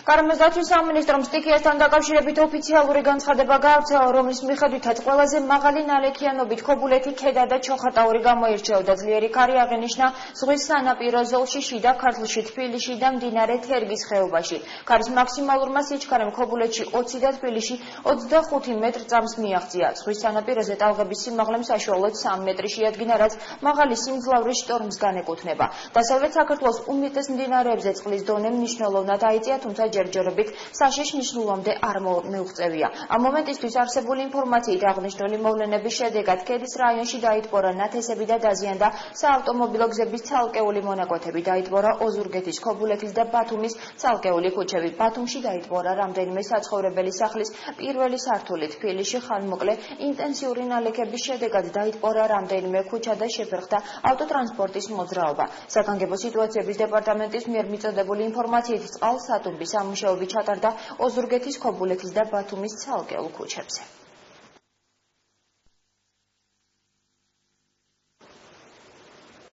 გარემოსდაცვის სამინისტრომ სტიქიასთან დაკავშირებით ოფიციალური განცხადება გაავრცელა, რომლის მიხედვითაც ყველაზე მაღალი ნალექიანობით ქობულეთი, ქედა და ჩოხატაური გამოირჩეოდა. ძლიერი ქარი აღინიშნა ზღვის სანაპირო ზოლში, შიდა ქართლში, თბილისში და მდინარე თერგის ხეობაში. ქარის მაქსიმალურმა სიჩქარემ ქობულეთში 20 და თბილისში 25 მეტრ წამს მიაღწია. ზღვის სანაპიროზე ტალღების სიმაღლემ საშუალოდ 3 მეტრი შეადგინა, რაც მაღალი სიმძლავრის შტორმს განეკუთვნება. დასავლეთ საქართველოს უმეტეს მდინარეებზე წყლის დონე მნიშვნელოვნად აიწია, თუმცა ჯერჯერობით საშიშ ნიშნულამდე არ მოუღწევია. ამ მომენტისთვის არსებული ინფორმაციით აღნიშნული მოვლენების შედეგად ქედის რაიონში დაიტბორა ნათესები და დაზიანდა საავტომობილო გზების ცალკეული მონაკვეთები. დაიტბორა ოზურგეთის, ქობულეთის და ბათუმის ცალკეული ქუჩები. ბათუმში დაიტბორა რამდენიმე საცხოვრებელი სახლის პირველი სართული. თბილისში ხანმოკლე ინტენსიური ნალექების შედეგად დაიტბორა რამდენიმე ქუჩა და შეფერხდა ავტოტრანსპორტის მოძრაობა. საგანგებო სიტუაციების დეპარტამენტის მიერ მიწოდებული ინფორმაციით წყალსატუმბის სამუშაოები ჩატარდა ოზურგეთის, ქობულეთის და ბათუმის ცალკეულ ქუჩებზე.